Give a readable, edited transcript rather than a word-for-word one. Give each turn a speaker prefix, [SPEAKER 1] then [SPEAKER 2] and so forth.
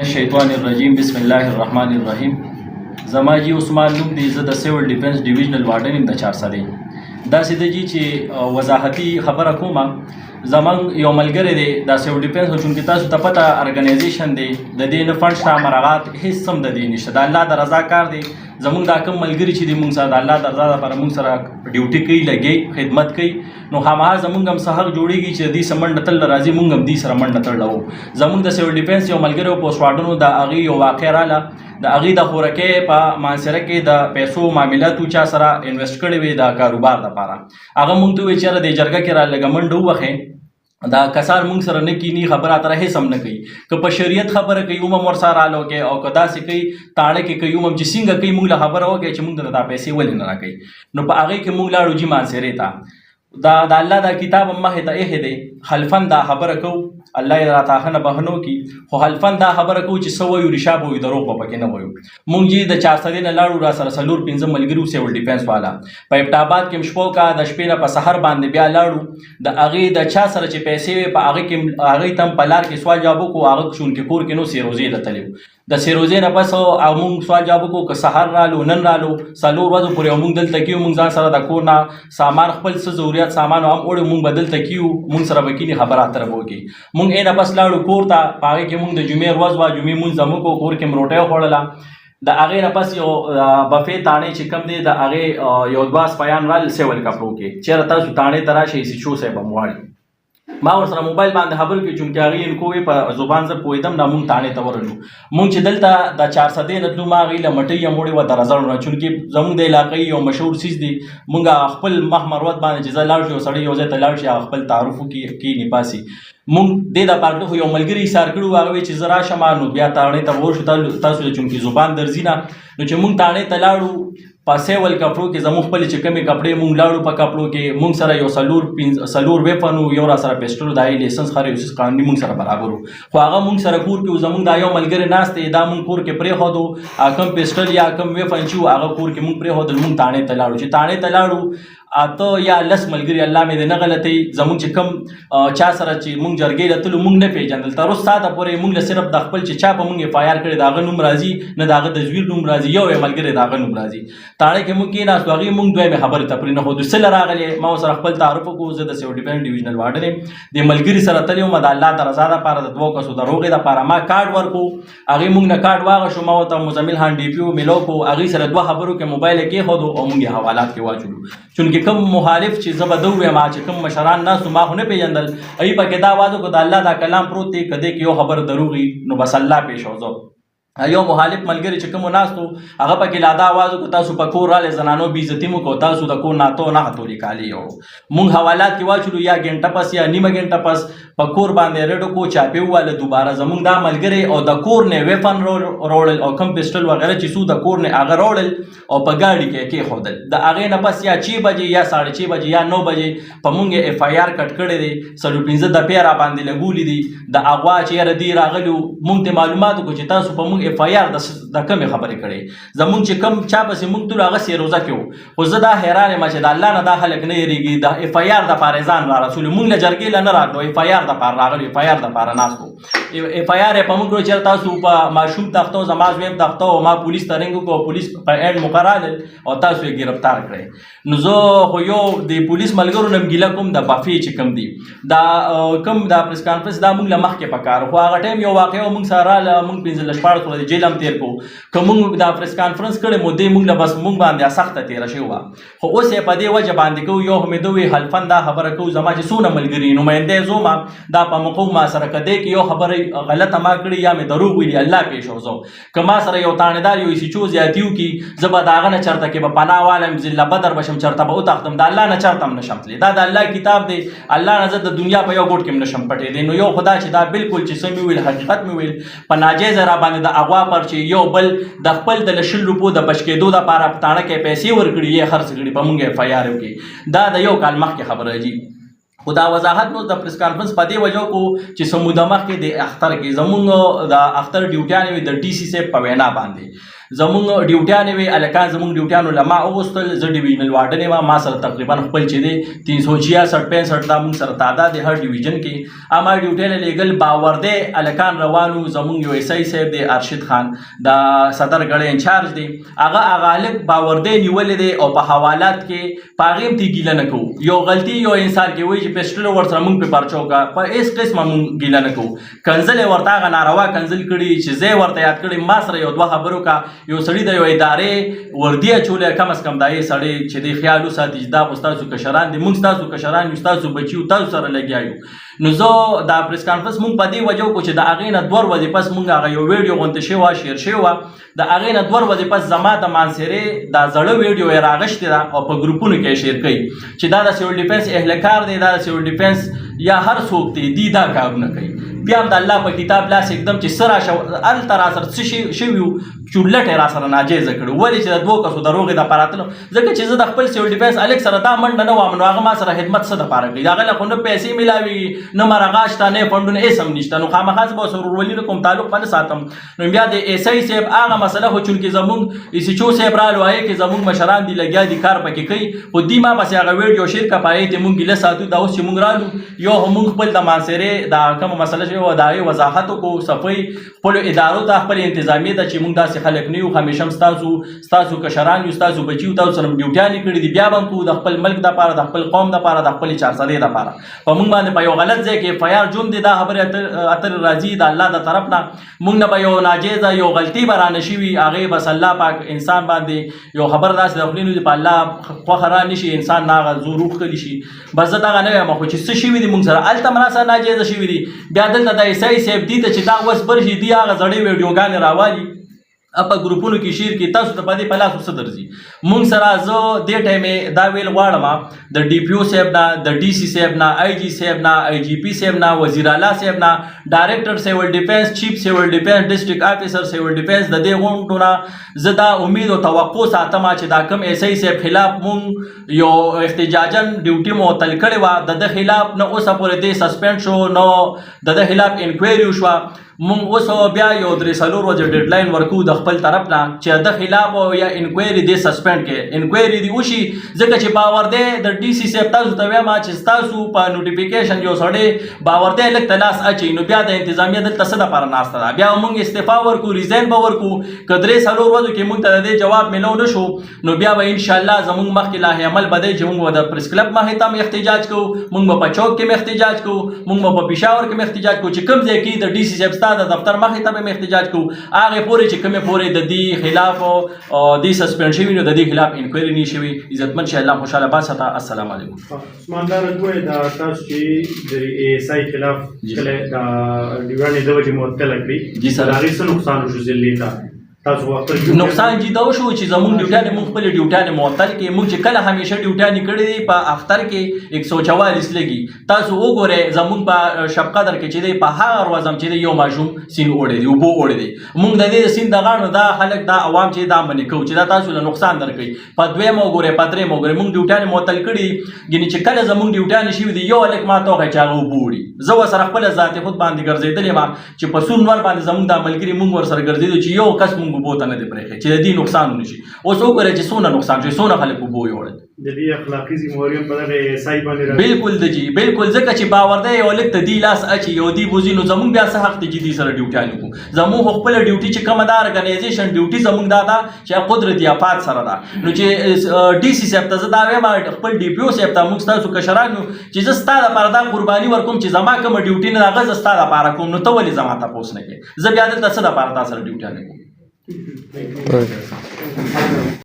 [SPEAKER 1] الشیطان الرجیم بسم الله الرحمن الرحیم. زما جی عثمان نوم دی، زه د سیول ډیفنس ډیویژنل وارډن یم د چارسدی. داسې دی جی چې وضاحتي خبره کومه. زمونږ یو ملګری دی د سیول ډیفنس، چونکې تاسو ته پته ارګنایزیشن دی، د دې نه فنډ شته، مراعات هېڅ هم د دې نشته. د الله د رضا کار دی. زمونږ دا کوم ملګري چې دي مونږ سره د الله د رضا لپاره مونږ سره ډیوټي کوي، لګي خدمت کوي، نو هماغه زمونږ هم څه حق جوړېږي چې د دې څه منډه تړل راځي، مونږ هم دې سره منډه تړله. زمونږ د سیول ډیفنس یو ملګری و پوسټ واردونو، د هغې یو واقع راله. د هغې د خوراکۍ په مانسره کې د پیسو معاملاتو چا سره انویسټ کړې وې د کاروبار لپاره. هغه مونږ ته وویل چې یاره دې جرګه کې را لږه منډه ووهئ، دا کسان مونږ سره نه کینی، خبره اتره هېڅ هم نه کوي. که په شریعت خبره کوي اوم هم ورسره راله وکړئ، او که داسې کوي تاړه کې کوي اوم هم چې څنګه کوي مونږ له خبره وکړئ چې مونږ ته دا پیسې ولې نه راکوي. نو په هغې کې مونږ لاړو جي مانسرې ته. د الله دا کتاب هم مخې ته ایښی دی. حلفن دا خبره کوو، الله یې راته هغه نه بهانه وکړي، خو حلفن دا خبره کوو چې څه وایو رشا به وایو، دروغ به پکې نه وایو. مونږ جي د چارسدې نه لاړو، را سره څلور پنځه ملګري وو سیول ډیفنس والا. په ابټ آباد کې مې شپه وکړه، د شپې نه په سحر باندې بیا لاړو. د هغې د چا سره چې پیسې وې په هغې کې هغې ته هم په لار کې سوال جواب وکړو. هغه چونکې کور کې نو سیروزې ته تللی و. د سیروزې نه پس مونږ سوال جواب وکړو، که سحر رالو نن رالو 4 ورځو پورې مونږ دلته کیو. مونږ ځان سره د کور نه سامان خپل څه ضرورت سامان هم وړو، مونږ به دلته کیو، مونږ سره به کینې خبره اتره به وکړي. مونږ نه پس لاړو کور ته. په هغې کې مونږ د جمعې ورځ وه، جمعې مونځ هم وکړو، کور کې مې روټۍ وخوړله. د هغې نه پس یو بفې تاڼې چې کوم دی، د هغې یو دوه سپیان رال سیول کپړو کې، چېرې تاسو تاڼې ته راشئ سیچو صاحب هم غواړي. ما ورسره موبایل باندې خبرې کړې، چونکې هغې انکو وې په زبان زه پوهېدم نه. مونږ تاڼې ته ورغلو. مونږ چې دلته د چارسدې نه تلو، ما هغې له مټۍ هم وړې وه د رزړو نه، چونکې زمونږ د علاقې یو مشهور څیز دی. مونږ خپل مخ مروت باندې چې زه لاړ شو، یو سړی یو ځای ته لاړ شي، هغه خپل تعارف وکړي، کښېني پاسي. مونږ دې دپاره خو یو ملګري ایسار کړي وو، هغه وایي چې زه راشم، نو بیا تاڼې ته ورشو تاسو ته، چونکې زبان درځي نه. نو چې مونږ تاڼې ته لاړو، په سیول کپړو کې زموږ خپلې چې کومې کپړې مونږ لاړو، په کپړو کې مونږ سره یو څلور ویپن وو، یو را سره پیسټل، د هغې لیسنس خر یو څیز قانوني مونږ سره برابر وو. خو هغه مونږ سره کور کې وو. زمونږ دا یو ملګری ناست دی، دا مونږ کور کې پرېښودو. کوم پیسټل یا کوم ویپن چې وو هغه کور کې مونږ پرېښودل. مونږ تاڼې ته لاړو. چې تاڼې ته لاړو، 8 یا 10 ملګري، الله مې دې نه غلطوي، زمونږ چې کوم چا سره چې مونږ جرګې له تلو مونږ نه پېژندل. تر اوس ساعته پورې مونږ له صرف د خپل چې چا په مونږ اف آی آر کړی د هغه نوم راځي، نه د هغه د زویر نوم راځي، یو ملګری د هغه نوم راځي. تاڼې کې مونږ کېناستو، هغې مونږ دویمې خبرې ته پرېنښودو. څه له راغلې، ما ورسره خپل تعارف وکړو، زه د سیول ډیفنس ډیویژنل وارډن یم، د ملګري سره تللی وم د الله د رضا دپاره، د 2 کسو د روغې دپاره. ما کارډ ورکړو، هغې مونږ نه کارډ واغشو. ما ورته مزمل خان ډي پي او میلو کړو، هغې سره 2 خبرو کې موبایل یې کېښودو او مونږ یې حوالات کې واچولو. چونکې کوم مخالف چې زه به ده ووایم، چې کوم مشران ناستو ما خو نه پېژندل، هغوی پکې دا آواز وکړو د الله دا کلام پروت دی، که دې کې یو خبر دروغ وي نو بس الله پېښ وځو. یو مخالف ملګری چې کومو ناستو هغه پکې لا دا آواز وکړو تاسو په کور رالی زنانو بېعزتي مو کوو، تاسو د کور نه اتو نه تولې کالي یو. مونږ حوالات کې واچولو، یا ګنټه پس یا نیمه ګنټه پس په کور باندې ریډ وکړو، چاپې وواله دوباره زمونږ دا ملګری او د کور نه ویپن راوړل او کوم پسټل وغیره چې څو د کور نه هغه راوړل او په ګاډي کې یې کېښودل. د هغې نه پس یا 6 بجې یا 6:30 بجې یا 9 بجې په مونږ یې اف آی آر کټ کړی دی. 15 دپې را باندې لګولي دي د اغوا چې یاره دې راغلي وو. مونږ ته معلومات وکړو چې تاسو په مونږ اف آی آر د کومې خبرې کړې. زمونږ چې کوم چا پسې مونږ تلو هغه سیروزه کې وو. خو زه دا حیران یم چې د الله نه دا خلک نه یېرېږي، د اف آی آر دپاره ځان را رسولو. مونږ له جرګې له نه راتلو، اف آی آر دپاره راغلو، اف آی آر دپاره ناست وو. اف آی آر یې په مونږ کړو چې تاسو په ماشوم تخته او زما زویم تخته او ما پولیس ته رنګ وکړو، پولیس په اینډ مقررل او تاسو یې ګرفتار کړئ. نو زه خو یو د پولیس ملګرو نه ګیله کوم، د بفې چې کوم دي دا کوم دا پریس کانفرنس دا مونږ له مخکې په کار. خو هغه ټایم یو واقع و، مونږ سره راله، مونږ 15-16 ورځې جیل هم تېر کړو. که مونږ دا پریس کانفرنس کړی مودې مونږ له بس مونږ باندې سخته تېره شوې وه. خو اوس یې په دې وجه باندې کوو، یو خو مې ده وویل حلفن دا خبره کوو، زما چې څونه ملګري نماینده یې زوم دا په موقع ما سره که دی کې یو خبره غلطه ما کړې یا مې دروغ ویلي، الله پېښ وځو. که ما سره یو تاڼېدار یو سیچو زیاتي وکړي، زه به د هغه نه چېرته کې به پناه والم، ذله بدر به شم، چېرته به وتښتم، د الله نه چېرته هم نه شم تللی. دا د الله کتاب دی، الله نه زه د دنیا په یو ګوټ کې هم نه شم پټېدی. نو یو خدا چې دا بالکل چې څه مې ویل حقیقت مې ویل، په ناجیزه را باندې د اغوا پر چې یو بل د خپل د 100 روپو د بچ کېدو دپاره په تاڼه کې پیسې ورکړي، یې خرڅ کړي، په مونږ اف آی آر وکړي. دا د یو کال مخکې خبره جي. خو دا وضاحت مو د پریس کانفرنس په دې وجه کو چې څه موده مخکې د اختر کې زمونږ د اختر ډیوټیانې وې د ډي سي صاحب په وینا باندې. زمونږ ډیوټیانې وې هلکان زمونږ ډیوټیانو له ما وغوښتل زه ډیویژنل وارډن یم ما سره تقریبا خپل چې دی 366 دا مونږ سره تعداد دی هر ډیویژن کې اما ډیوټی له لیږل باور دی هلکان روانو زمونږ یو ایس آی صاحب دی ارشد خان د صدرګړی انچارج دی هغه هلک باور دی نیولی دی او په حوالات کې په هغې هم تی ګیله نه کوو یو غلطي یو انسان کې وایي چې پسټل ورسره مونږ پې پرچه وکړه په هېڅ قسمه مونږ ګیله نه کوو کنځل یې ورته هغه ناروا کنځل کړي چې زه یې ورته یاد کړی ما سره یو دوه خبرو وکړه یو سړي د یو ادارې وردي اچولی کم از کم دا یې سړی چې دی خیال وساتي چې دا خو ستاسو کشران دي مونږ ستاسو کشران یو ستاسو بچي یو تاسو سره لګیا یو نو زه دا پریس کانفرنس مونږ په دې وجه وکړو چې د هغې نه 2 ورځې پس مونږ هغه یو ویډیو غونډه شوې وه شیر شوې وه د هغې نه 2 ورځې پس زما د مانسیرې دا زړه ویډیو یې راغشتې ده او په ګروپونو کې یې شیر کوي چې دا د سیول ډیفینس اهلکار دی دا د سیول ډیفینس یا هر څوک دی دی دا کارونه کوي بیا هم د الله په کتاب لاس एकदम چې څه راشه هلته را سره څه شوي وو چورلټ یې را سره ناجیزه کړو ولې چې د 2 کسو د روغې دپاره تلم ځکه چې زه د خپل سیول ډیفینس هلک سره دا منډه نه وم نو هغه ما سره خدمت څه دپاره کوي د هغه له خو نه پیسې میلاوي نه مرغا شته نه فنډونه هېڅ هم نشته نو خامخا زه به ورسره ورولي نه کوم تعلق به نه ساتم نو بیا د ایس آی صاحب هغه مسله خو چونکې زمونږ ایس ایچ او صاحب رالو هغې کې زمونږ مشران دي لګیا دي کار پکې کوي خو دي ما پسې هغه ویډیو شیر کړه په هغې کې مونږ ګیله ساتو دا اوس چې مونږ رالو یو هم مونږ خپل د مانسیرې دا کومه مسله شوې وه د هغې وضاحت وکړو صفۍ خپلو ادارو ته خپل انتظامیې ته چې مونږ داسې خلک نه یو همیشه هم ستاسو کشران یو ستاسو بچي یو تاسو سره ډیوټیانې کړي دي بیا به هم کوو د خپل ملک دپاره د خپل قوم دپاره د خپلې چارسدې دپاره په مونږ باندې په یو غلط ځای کې اف آی آر جون دی دا خبرې اترې راځي د الله د طرف نه مونږ نه به یو ناجیزه یو غلطي به رانه شوي هغې بس الله پاک انسان باندې یو خبر داسې د خولې نه دي په الله خوښه را نه شي انسان نه هغه زور وښکلي شي بس زه دغه نه یم خو چې څه شوي دي مونږ سره هلته هم راسره ناجیزه شوي دي بیا دلته د عیسی صاحب دي ته چې دا اوس بل شي دي هغه زړې ویډیوګانې راوالي په ګروپونو کې شیر کې تاسو ته په دې په لاسو څه درځي مونږ سره زه دې ټایمې دا ویل غواړم د ډي پي او صاحب نه د ډي سي صاحب نه آی جي صاحب نه آی جي پي صاحب نه وزیر اعلی صاحب نه ډایرکټر سیول ډیفینس چیف سیول ډیفینس ډسټرکټ افیسر سیول ډیفینس د دې غونډو نه زه دا امید او توقع ساتم چې دا کم ایس آی صاحب خلاف مونږ یو احتجاجن ډیوټي معطل کړې وه د ده خلاف نه اوسه پورې دې سسپینډ شو نو د ده خلاف انکوایري وشوه مونږ اوس بیا یو 3-4 ورځې ډیډلاین ورکوو د خپل طرف نه چې د خلاف یا انکوایري دې سسپینډ کړي انکوایري دې وشي ځکه چې باور دی د ډي سی صاحب تاسو ته وایم چې ستاسو په نوټیفیکیشن یو سړی باور دی لږ ته لاس اچوي نو بیا د انتظامیه دلته څه دپاره ناسته ده بیا مونږ استعفا ورکوو ریزاین به ورکوو که 3-4 ورځو کې مونږ ته د دې جواب میلو نه شو نو بیا به انشاءالله زمونږ مخکې لاهې عمل به دی چې مونږ به د پریس کلب مخې ته هم احتجاج کوو مونږ به په چوک کې هم احتجاج کوو مونږ به په پېښور کې هم احتجاج کوو چې کوم ځای کې د ډي سی صاحب ستا د دفتر مخې ته به احتجاج کوو هغې پورې چې کومې پورې د دې خلاف دې سسپینډ شوي نو د دې خلاف انکوایري نه شوي عزتمند شي الله خوشحاله باد ساته السلام علیکم
[SPEAKER 2] عثمان دا وایي دا تاسو چې د ای اس آی خلاف کله دا ډیوانې د وجې معطله کړي
[SPEAKER 1] جی سر
[SPEAKER 2] هغې څه نقصان وشو ذلي ته
[SPEAKER 1] نقصان جی دا وشو چې زمونږ ډیوټیانې مونږ خپلې ډیوټیانې معطل کړي مونږ چې کله همیشه ډیوټیانې کړې دي په اختر کې 144 لګي تاسو وګورئ زمونږ په شب قدر کې چې دی په هغه ورځ هم چې دی یو ماشوم سیند اوړی دی اوبه اوړی دی مونږ د دې سیند د غاړو دا خلک دا عوام چې دا منې کوو چې دا تاسو له نقصان درکوي په دویم وګورئ په درېیم وګورئ مونږ ډیوټیانې معطل کړي یعنې چې کله زمونږ ډیوټیانې شوي دي یو هلک ما ته وښیه چې هغه اوبه وړي زه ورسره خپله ذاتي خود باندې ګرځېدلی یم چې په سونور باندې زمونږ دا ملګري مونږ ورسره ګرځېدو چې یو کس مونږ اوبو ته نه دی پرېښی چې د دې نقصان ونه شي اوس وګورئ چې څونه نقصان شي څونه خلک اوبه ویوړل
[SPEAKER 2] د دې اخلاقي ذمہواري په دغه ایسای باندې
[SPEAKER 1] بالکل د جی بالکل ځکه چې باور دی یو لک ته دی لاس اچي یو دی بوزي نو زمونږ بیا څه حق دی چې دې سره ډیوټیانې کوو زمونږ خپله ډیوټي چې کومه ده ارګنایزیشن ډیوټي زمونږ دا ده چې قدرتي آفات سره ده نو چې ډي سی صاحب ته زه دا وایم خپل ډي پي او صاحب ته موږ ستاسو کشران یو چې زه ستا دپاره دا قرباني ورکوم چې زما کومه ډیوټي نه ده هغه زه ستا دپاره کوم نو ته ولې زما تپوس نه کوې زه بیا دلته څه دپاره تا سره ډیوټیانې کوم